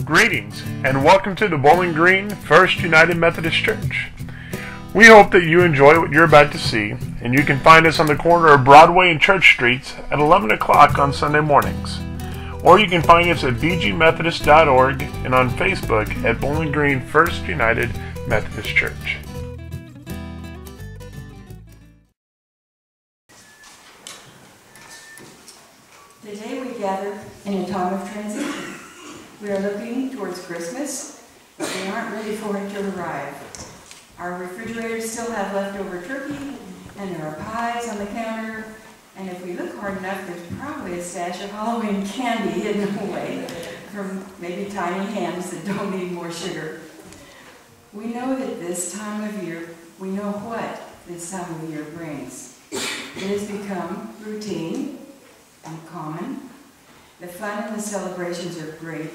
Greetings and welcome to the Bowling Green First United Methodist Church. We hope that you enjoy what you're about to see, and you can find us on the corner of Broadway and Church Streets at 11 o'clock on Sunday mornings. Or you can find us at bgmethodist.org and on Facebook at Bowling Green First United Methodist Church. Today we gather in a time of transition. We are looking towards Christmas, but we aren't ready for it to arrive. Our refrigerators still have leftover turkey, and there are pies on the counter, and if we look hard enough, there's probably a stash of Halloween candy hidden away from maybe tiny hands that don't need more sugar. We know that this time of year, we know what this time of year brings. It has become routine and common. The fun and the celebrations are great,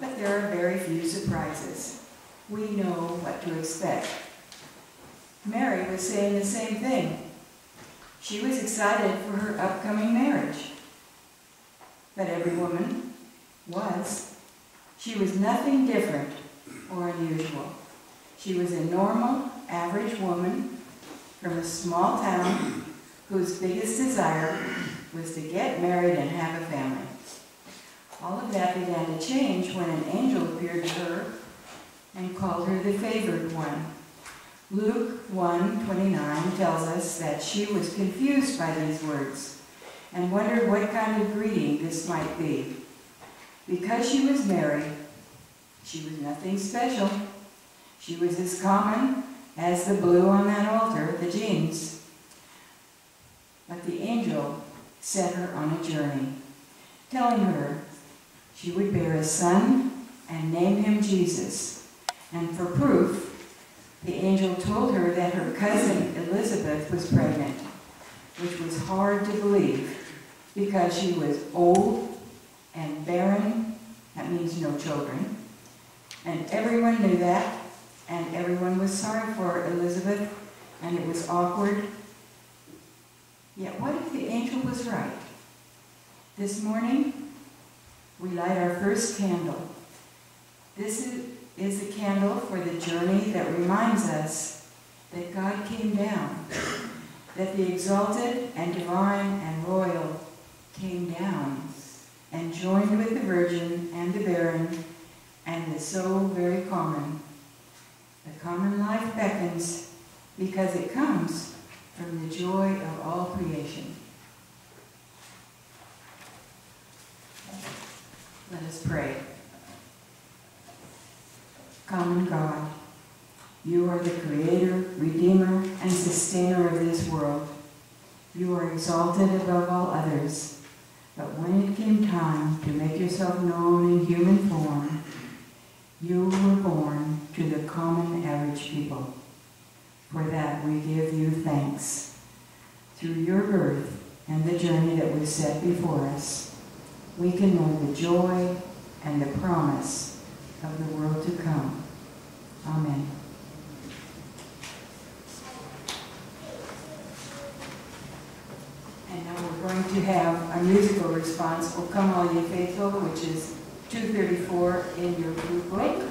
but there are very few surprises. We know what to expect. Mary was saying the same thing. She was excited for her upcoming marriage. But every woman was. She was nothing different or unusual. She was a normal, average woman from a small town whose biggest desire was to get married and have a family. All of that began to change when an angel appeared to her and called her the favored one. Luke 1:29 tells us that she was confused by these words and wondered what kind of greeting this might be. Because she was Mary, she was nothing special. She was as common as the blue on that altar, the jeans. But the angel set her on a journey, telling her she would bear a son and name him Jesus. And for proof, the angel told her that her cousin Elizabeth was pregnant, which was hard to believe because she was old and barren. That means no children. And everyone knew that, and everyone was sorry for Elizabeth, and it was awkward. Yet what if the angel was right? This morning, we light our first candle. This is the candle for the journey that reminds us that God came down, that the exalted and divine and royal came down and joined with the virgin and the barren and the so very common. The common life beckons because it comes from the joy of all creation. Let us pray. Common God, you are the creator, redeemer, and sustainer of this world. You are exalted above all others. But when it came time to make yourself known in human form, you were born to the common average people. For that we give you thanks. Through your birth and the journey that was set before us, we can know the joy and the promise of the world to come. Amen. And now we're going to have a musical response, O Come All Ye Faithful, which is 234 in your blue book.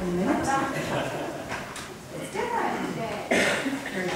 A minute. It's different today. Very good.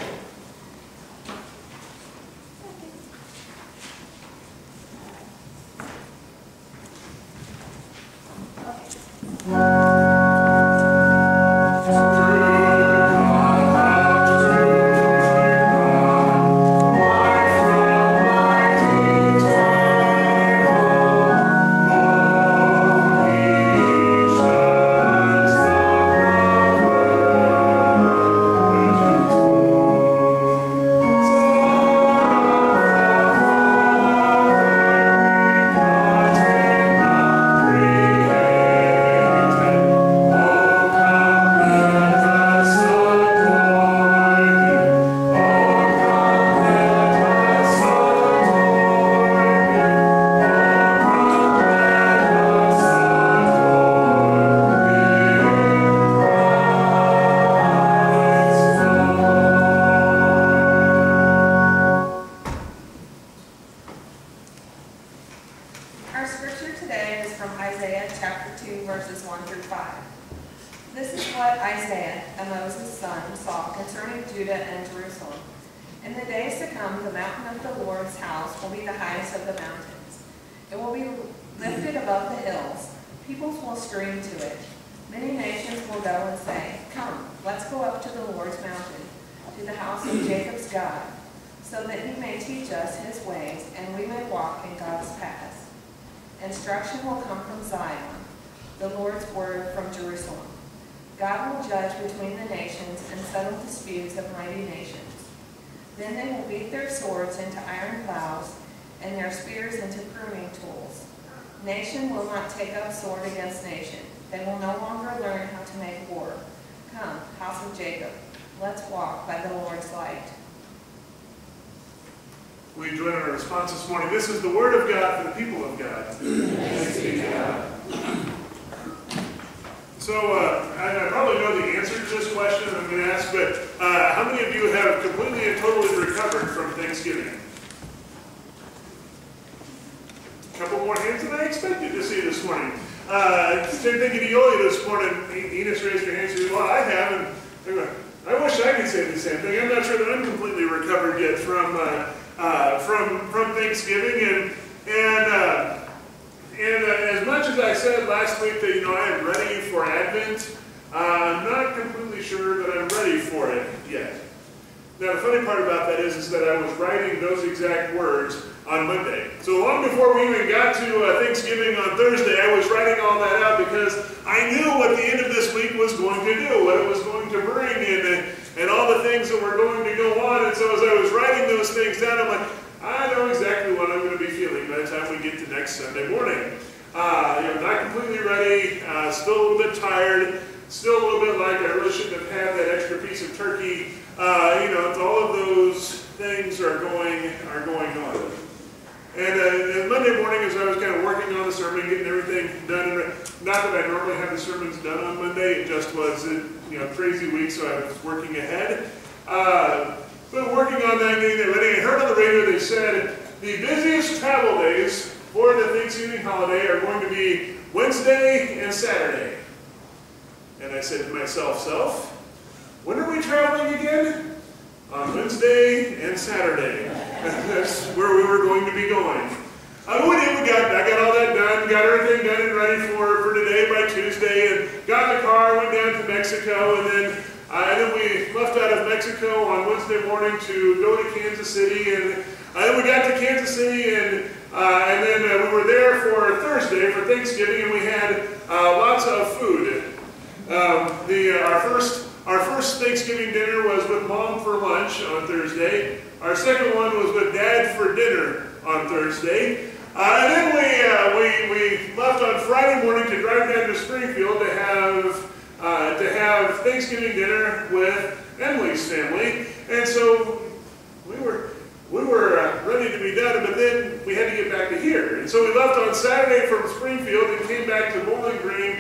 Our scripture today is from Isaiah chapter 2, verses 1 through 5. This is what Isaiah, Moses' son, saw concerning Judah and Jerusalem. In the days to come, the mountain of the Lord's house will be the highest of the mountains. It will be lifted above the hills. Peoples will stream to it. Many nations will go and say, "Come, let's go up to the Lord's mountain, to the house of Jacob's God, so that he may teach us his ways, and we may walk in God's paths." Instruction will come from Zion, the Lord's word from Jerusalem. God will judge between the nations and settle disputes of mighty nations. Then they will beat their swords into iron plows and their spears into pruning tools. Nation will not take up sword against nation. They will no longer learn how to make war. Come, house of Jacob, let's walk by the Lord's light. We join our response this morning. This is the word of God for the people of God. Thanks be to God. So, I probably know the answer to this question I'm going to ask, but how many of you have completely and totally recovered from Thanksgiving? A couple more hands than I expected to see this morning. Same thing at Eolia this morning. Enos raised her hand and said, "Well, I have," and I wish I could say the same thing. I'm not sure that I'm completely recovered yet from Thanksgiving, and as much as I said last week that I am ready for Advent, I'm not completely sure that I'm ready for it yet. Now the funny part about that is that I was writing those exact words on Monday. So long before we even got to Thanksgiving on Thursday, I was writing all that out because I knew what the end of this week was going to do, what it was going to bring, and all the things that were going to go on. And so as I was writing those things down, I'm like, I know exactly what I'm going to be feeling by the time we get to next Sunday morning. Not completely ready, still a little bit tired, still a little bit like I really shouldn't have had that extra piece of turkey. All of those things are going on. And Monday morning, as I was kind of working on the sermon, getting everything done, and not that I normally have the sermons done on Monday, it just was a crazy week, so I was working ahead. But working on that, getting that ready, I heard on the radio they said the busiest travel days for the Thanksgiving holiday are going to be Wednesday and Saturday. And I said to myself, when are we traveling again? On Wednesday and Saturday. That's where we were going to be going. I got all that done, got everything done and ready for today by Tuesday, and got in the car, went down to Mexico, and then we left out of Mexico on Wednesday morning to go to Kansas City, and then we got to Kansas City, and then we were there for Thursday for Thanksgiving, and we had lots of food. Our first Thanksgiving dinner was with Mom for lunch on Thursday. Our second one was with Dad for dinner on Thursday. And then we left on Friday morning to drive down to Springfield to have Thanksgiving dinner with Emily's family. And so we were ready to be done, but then we had to get back to here. And so we left on Saturday from Springfield and came back to Bowling Green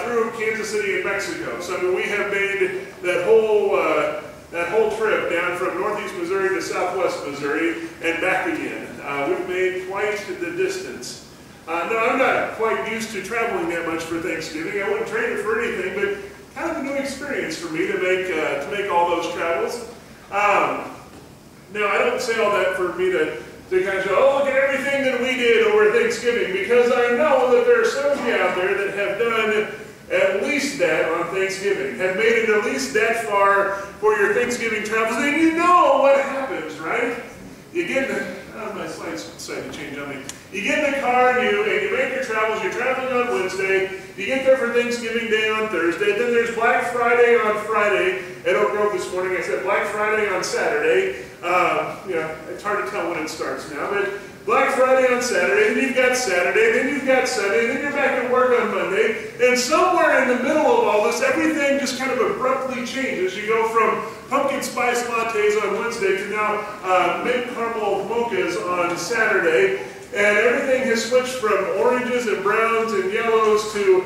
through Kansas City and Mexico. So we have made that whole trip down from northeast Missouri to southwest Missouri and back again. We've made quite the distance. No, I'm not quite used to traveling that much for Thanksgiving. I wouldn't trade it for anything, but kind of a new experience for me to make all those travels. Now, I don't say all that for me to kind of show, oh, look at everything that we did over Thanksgiving, because I know that there are some of you out there that have done at least that on Thanksgiving, have made it at least that far for your Thanksgiving travels, and you know what happens, right? You get in the, my slides decided to change on me. You get in the car and you make your travels, you're traveling on Wednesday, you get there for Thanksgiving Day on Thursday, then there's Black Friday on Friday. At Oak Grove this morning, I said Black Friday on Saturday. It's hard to tell when it starts now, but Black Friday on Saturday, then you've got Saturday, then you've got Sunday, then you're back at work on Monday, and somewhere in the middle of all this, everything just kind of abruptly changes. You go from pumpkin spice lattes on Wednesday to now mint caramel mochas on Saturday, and everything has switched from oranges and browns and yellows to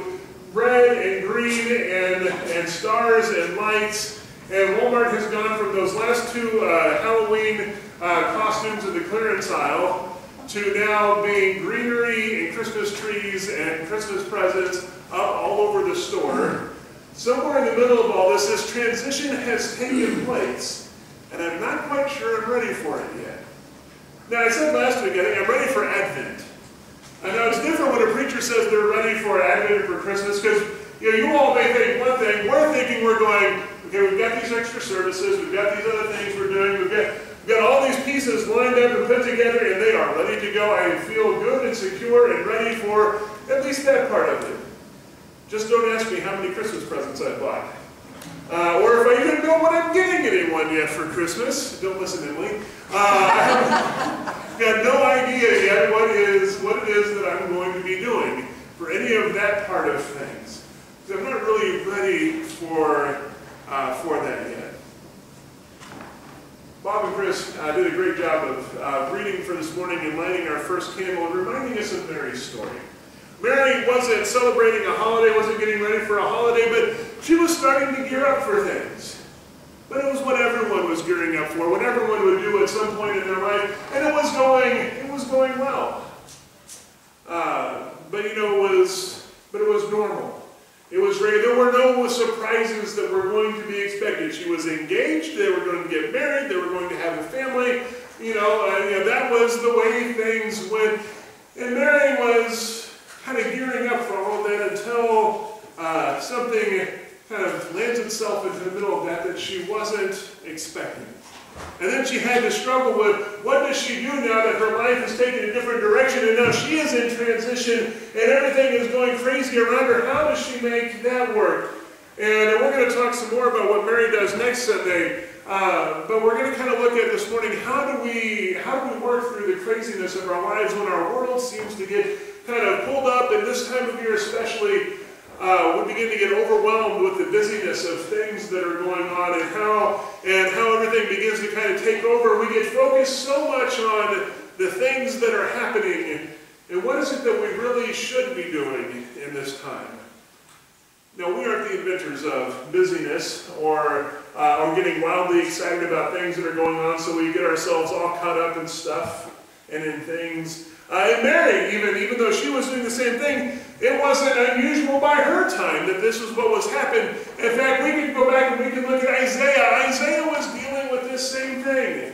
red and green and stars and lights. And Walmart has gone from those last two Halloween costumes in the clearance aisle to now being greenery and Christmas trees and Christmas presents up all over the store. Somewhere in the middle of all this, this transition has taken place, and I'm not quite sure I'm ready for it yet. Now, I said last week, I think I'm ready for Advent. I know it's different when a preacher says they're ready for Advent or for Christmas, because you all may think one thing. We're thinking we're going, okay, we've got these extra services, we've got these other things we're doing, we've got all these pieces lined up and put together, and they are ready to go. I feel good and secure and ready for at least that part of it. Just don't ask me how many Christmas presents I bought. Or if I even know what I'm getting anyone yet for Christmas. Don't listen, Emily. I've got no idea yet what it is that I'm going to be doing for any of that part of things. So I'm not really ready for that yet. Bob and Chris did a great job of reading for this morning and lighting our first candle and reminding us of Mary's story. Mary wasn't celebrating a holiday, wasn't getting ready for a holiday, but she was starting to gear up for things. But it was what everyone was gearing up for, what everyone would do at some point in their life, and it was going well. But it was normal. It was ready. There were no surprises that were going to be expected. She was engaged. They were going to get married. They were going to have a family. That was the way things went. And Mary was kind of gearing up for all of that until something kind of lands itself into the middle of that she wasn't expecting. And then she had to struggle with, what does she do now that her life has taken a different direction, and now she is in transition, and everything is going crazy around her? How does she make that work? And we're going to talk some more about what Mary does next Sunday. But we're going to kind of look at this morning, how do we work through the craziness of our lives when our world seems to get kind of pulled up, and this time of year especially, we begin to get overwhelmed with the busyness of things that are going on, and how everything begins to kind of take over. We get focused so much on the things that are happening, and what is it that we really should be doing in this time? Now, we aren't the inventors of busyness or getting wildly excited about things that are going on, so we get ourselves all caught up in stuff and in things. And Mary, even though she was doing the same thing, it wasn't unusual by her time that this was what was happening. In fact, we can go back and we can look at Isaiah. Isaiah was dealing with this same thing.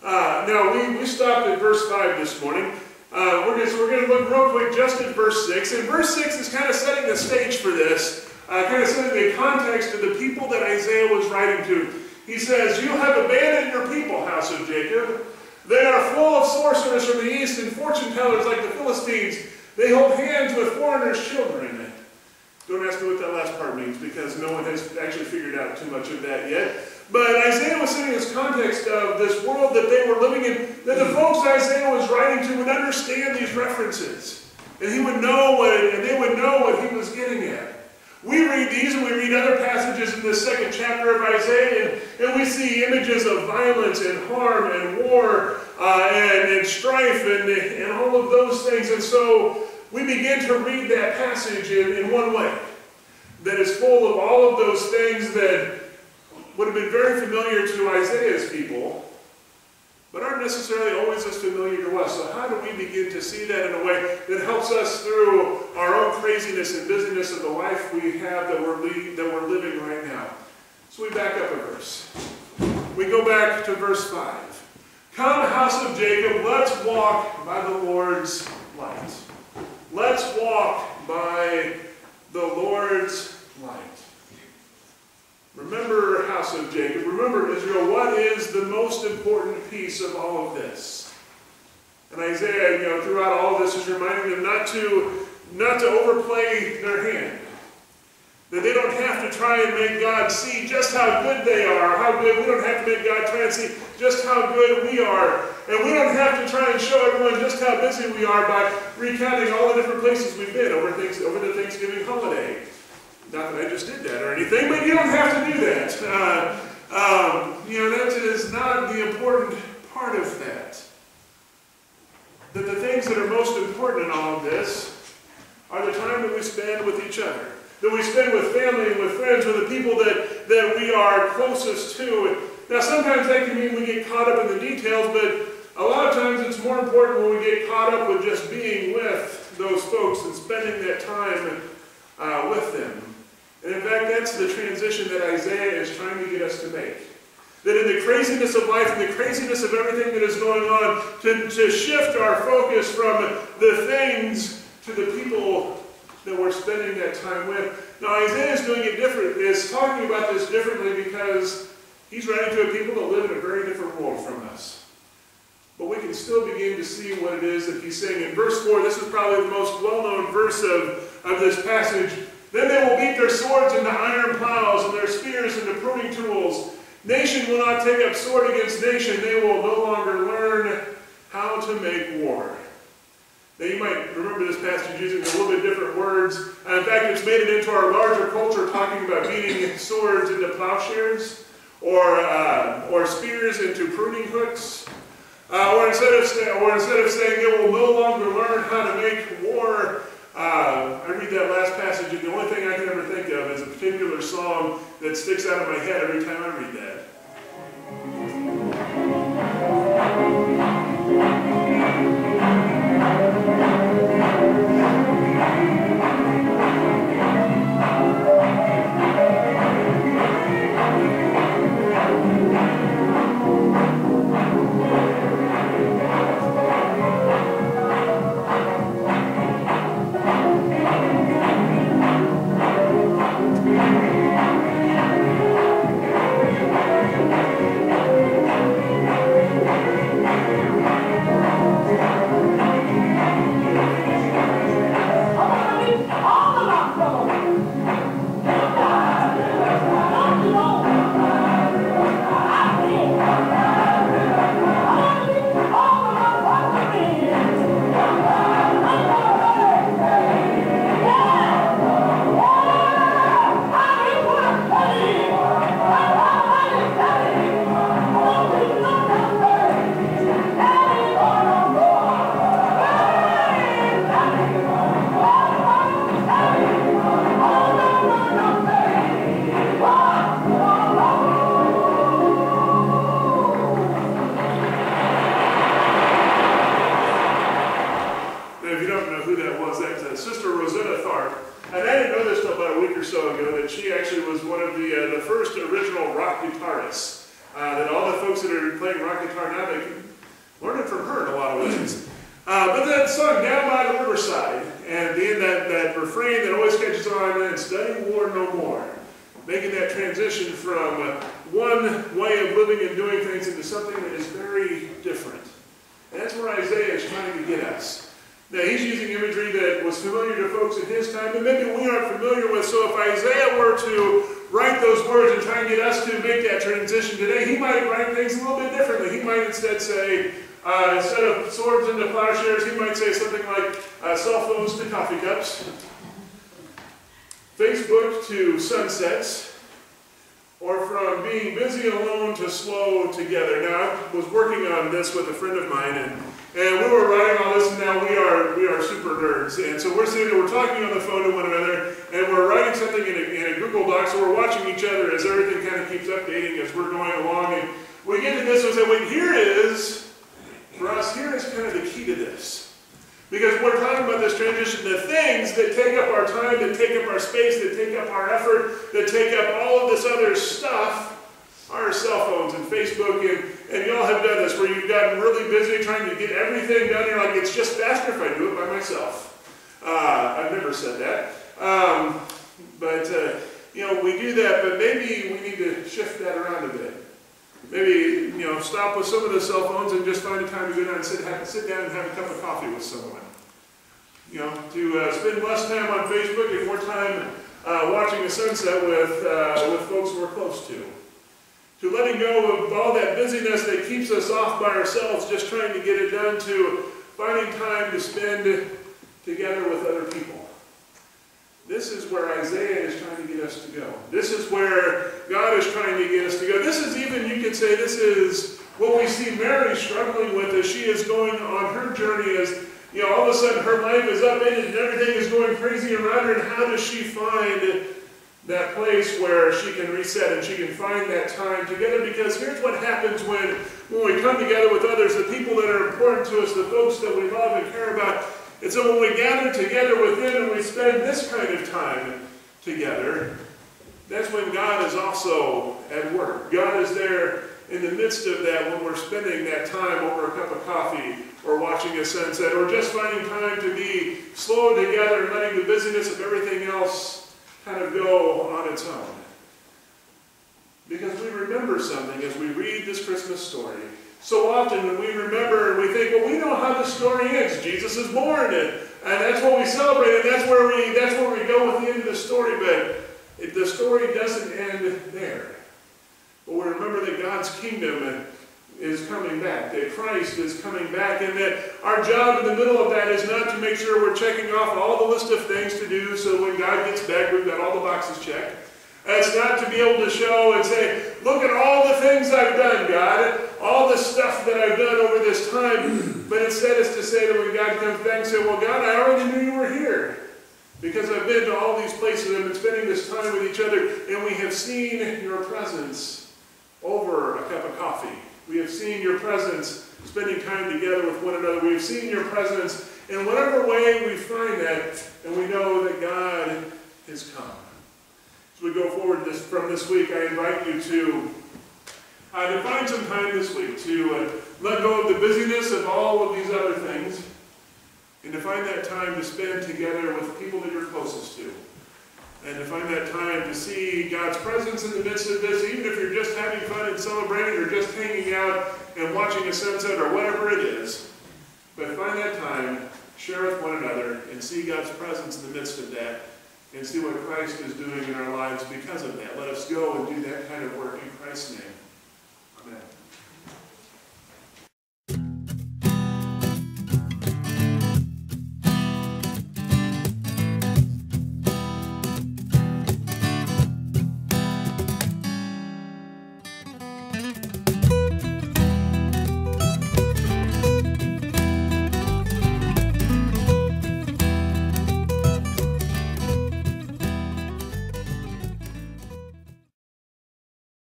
Now, we stopped at verse 5 this morning. We're going to look real quick just at verse 6. And verse 6 is kind of setting the stage for this, kind of setting the context of the people that Isaiah was writing to. He says, "You have abandoned your people, house of Jacob. They are full of sorcerers from the east and fortune tellers like the Philistines. They hold hands with foreigners' children." Don't ask me what that last part means, because no one has actually figured out too much of that yet. But Isaiah was setting this context of this world that they were living in, that the folks Isaiah was writing to would understand these references. And they would know what he was getting at. We read these and we read other passages in the second chapter of Isaiah, and we see images of violence and harm and war and strife and all of those things. And so we begin to read that passage in one way that is full of all of those things that would have been very familiar to Isaiah's people, but aren't necessarily always as familiar to us. So how do we begin to see that in a way that helps us through our own craziness and busyness of the life we have that we're living right now? So we back up a verse. We go back to verse 5. "Come, house of Jacob, let's walk by the Lord's light." Let's walk by the Lord's light. Remember, house of Jacob, remember Israel, what is the most important piece of all of this? And Isaiah, throughout all of this is reminding them not to overplay their hand. That they don't have to try and make God see just how good they are, how good. We don't have to make God try and see just how good we are. And we don't have to try and show everyone just how busy we are by recounting all the different places we've been over the Thanksgiving holiday. Not that I just did that or anything, but you don't have to do that. That is not the important part of that. That the things that are most important in all of this are the time that we spend with each other. That we spend with family and with friends, with the people that we are closest to. Now, sometimes that can mean we get caught up in the details, but a lot of times it's more important when we get caught up with just being with those folks and spending that time with them. And in fact, that's the transition that Isaiah is trying to get us to make. That in the craziness of life and the craziness of everything that is going on, to shift our focus from the things to the people that we're spending that time with. Now Isaiah is doing it different, is talking about this differently because he's writing to a people that live in a very different world from us. But we can still begin to see what it is that he's saying. In verse 4, this is probably the most well-known verse of this passage. Then they will beat their swords into iron plows and their spears into pruning tools. Nation will not take up sword against nation. They will no longer learn how to make war. Now you might remember this passage using a little bit different words. In fact, it's made it into our larger culture, talking about beating swords into plowshares, or spears into pruning hooks. Or instead of saying they will no longer learn how to make war, I read that last passage, and the only thing I can ever think of is a particular song that sticks out of my head every time I read that. Coffee cups, Facebook to sunsets, or from being busy alone to slow together. Now, I was working on this with a friend of mine, and we were writing all this, and now we are super nerds. And so we're sitting there, we're talking on the phone to one another, and we're writing something in a Google Doc, so we're watching each other as everything kind of keeps updating as we're going along. And we get to this and say, wait, here is kind of the key to this. Because we're talking about this transition, the things that take up our time, that take up our space, that take up our effort, that take up all of this other stuff, are our cell phones and Facebook, and y'all have done this, where you've gotten really busy trying to get everything done. You're like, it's just faster if I do it by myself. I've never said that. But we do that, but maybe we need to shift that around a bit. Maybe, stop with some of the cell phones and just find a time to go down and sit down and have a cup of coffee with someone. To spend less time on Facebook and more time watching the sunset with folks we're close to. To letting go of all that busyness that keeps us off by ourselves, just trying to get it done, to finding time to spend together with other people. This is where Isaiah is trying to get us to go. This is where God is trying to get us to go. This is even, you could say, this is what we see Mary struggling with as she is going on her journey, as all of a sudden her life is upended and everything is going crazy around her, and how does she find that place where she can reset and she can find that time together? Because here's what happens when we come together with others, the people that are important to us, the folks that we love and care about. And so when we gather together with Him and we spend this kind of time together, that's when God is also at work. God is there in the midst of that when we're spending that time over a cup of coffee or watching a sunset or just finding time to be slow together and letting the busyness of everything else kind of go on its own. Because we remember something as we read this Christmas story. So often when we remember and we think, well, we know how the story ends. Jesus is born, and that's what we celebrate, and that's where we go with the end of the story. But the story doesn't end there. But we remember that God's kingdom is coming back, that Christ is coming back, and that our job in the middle of that is not to make sure we're checking off all the list of things to do so when God gets back, we've got all the boxes checked. It's not to be able to show and say, look at all the things I've done, God, all the stuff that I've done over this time. But instead it's to say that when God comes back and say, well, God, I already knew you were here. Because I've been to all these places, I've been spending this time with each other, and we have seen your presence over a cup of coffee. We have seen your presence spending time together with one another. We have seen your presence in whatever way we find that, and we know that God has come. As we go forward from this week, I invite you to find some time this week to let go of the busyness of all of these other things and to find that time to spend together with people that you're closest to. And to find that time to see God's presence in the midst of this, even if you're just having fun and celebrating or just hanging out and watching a sunset or whatever it is. But find that time, share with one another, and see God's presence in the midst of that, and see what Christ is doing in our lives because of that. Let us go and do that kind of work in Christ's name. Amen.